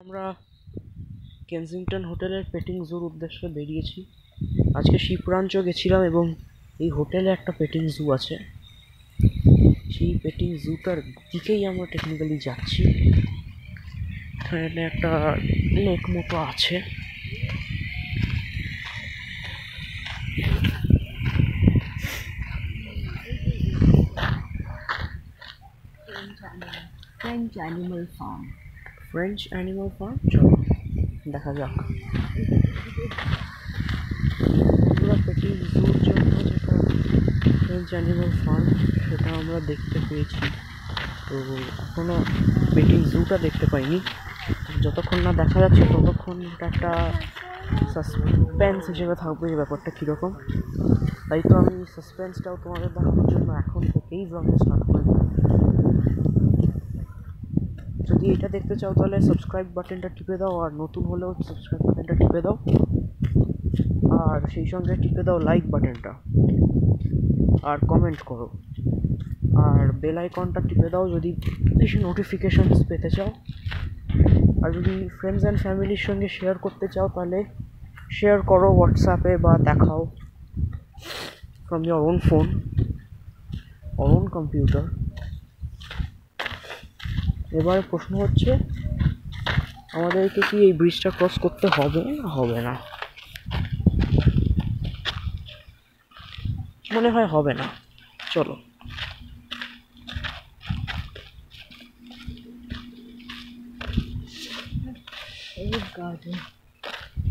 আমরা কেনসিংটন হোটেলের পেটিং জুর উদ্দেশ্যে বেরিয়েছি। আজকে শিপরাঞ্চ গেছিলাম এবং এই হোটেলে একটা পেটিং জু আছে, সেই পেটিং জুটার দিকেই আমরা টেকনিক্যালি যাচ্ছি। এখানে একটা লেক মতো আছে। ফ্রেঞ্চ অ্যানিমাল ফার্ম, চলো দেখা যাক। আমরা পেটিং জুর জন্য যেটা ফ্রেঞ্চ অ্যানিমাল ফার্ম সেটা আমরা দেখতে পেয়েছি, তো এখনও পেটিং জুটা দেখতে পাইনি। যতক্ষণ না দেখা যাচ্ছে ততক্ষণ এটা একটা সাসপেন্স হিসেবে থাকবে এই ব্যাপারটা কীরকম। তাই তো আমি সাসপেন্সটাও তোমাদের দেখানোর জন্য এখন থেকেই ব্লগটা স্টার্ট করে দিই। যদি এটা দেখতে চাও তাহলে সাবস্ক্রাইব বাটনটা টিপে দাও, আর নতুন হলেও সাবস্ক্রাইব বাটনটা টিপে দাও, আর সেই সঙ্গে টিপে দাও লাইক বাটনটা, আর কমেন্ট করো, আর বেল আইকনটা টিপে দাও যদি বেশি নোটিফিকেশানস পেতে চাও। আর যদি ফ্রেন্ডস অ্যান্ড ফ্যামিলির সঙ্গে শেয়ার করতে চাও তাহলে শেয়ার করো হোয়াটসঅ্যাপে বা দেখাও from your own phone or own computer. এবারে প্রশ্ন হচ্ছে আমাদেরকে কি এই ব্রিজটা ক্রস করতে হবে না হবে না? মনে হয় হবে না, চলো।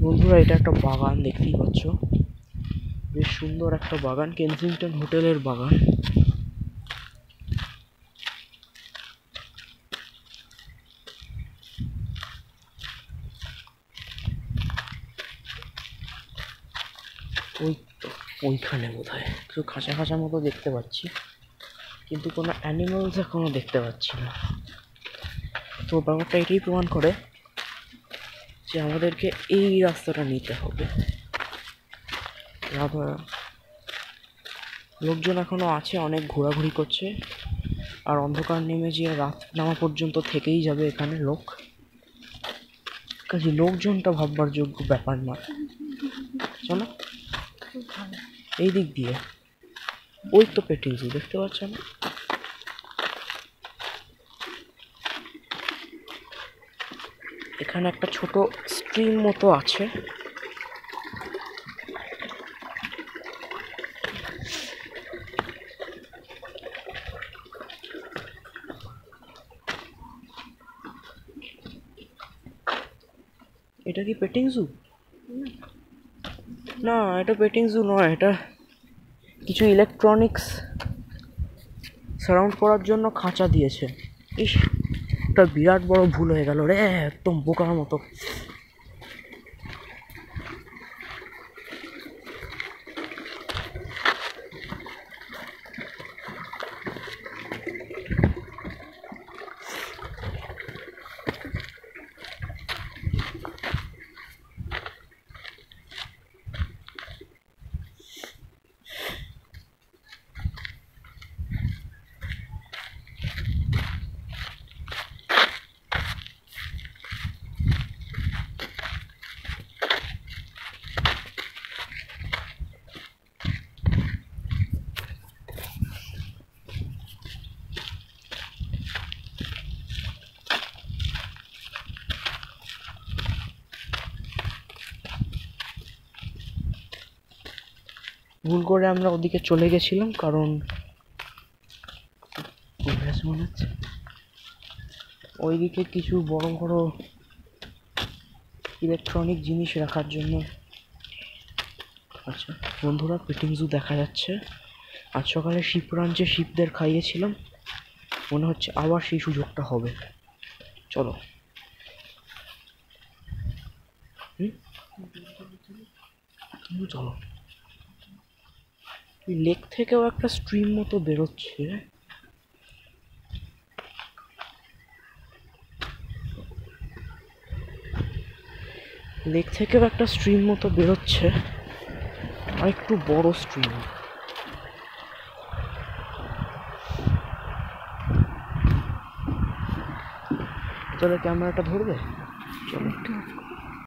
বন্ধুরা, এটা একটা বাগান, দেখতেই পাচ্ছ, বেশ সুন্দর একটা বাগান, কেনসিংটন হোটেলের বাগান। ওই তো ওইখানে বোধহয় একটু খাঁচা খাঁচা মতো দেখতে পাচ্ছি, কিন্তু কোনো অ্যানিমালস এখনো দেখতে পাচ্ছি না। তো ব্যাপারটা এটাই প্রমাণ করে যে আমাদেরকে এই রাস্তাটা নিতে হবে। লোকজন এখনো আছে, অনেক ঘোরাঘুরি করছে, আর অন্ধকার নেমে যে রাত নামা পর্যন্ত থেকেই যাবে এখানে লোক। কাজে লোকজনটা ভাববার যোগ্য ব্যাপার না। চলো এই দিক দিয়ে, ওই তো পেটিং জু দেখতে পাচ্ছ না? এখানে একটা ছোট স্ট্রিম মতো আছে। এটা কি পেটিং জু? না, এটা পেটিং জু নয়, এটা কিছু ইলেকট্রনিক্স সারাউন্ড করার জন্য খাঁচা দিয়েছে। ইস, একটা বিরাট বড় ভুল হয়ে গেল রে, একদম বোকার মতো। ভুল করে আমরা ওদিকে চলে গেছিলাম, কারণ মনে হচ্ছে ওইদিকে কিছু বড় বড় ইলেকট্রনিক জিনিস রাখার জন্য। আচ্ছা বন্ধুরা, পেটিং জু দেখা যাচ্ছে। আজ সকালে শিপরাঞ্চে শিপদের খাইয়েছিলাম, মনে হচ্ছে আবার সেই সুযোগটা হবে। চলো। চলো। লেক থেকেও একটা স্ট্রিম মতো বেরোচ্ছে। লেক থেকেও একটা স্ট্রিম মতো বেরোচ্ছে, আর একটু বড় স্ট্রিম। তাহলে ক্যামেরাটা ধরবে? চলো একটু off করো।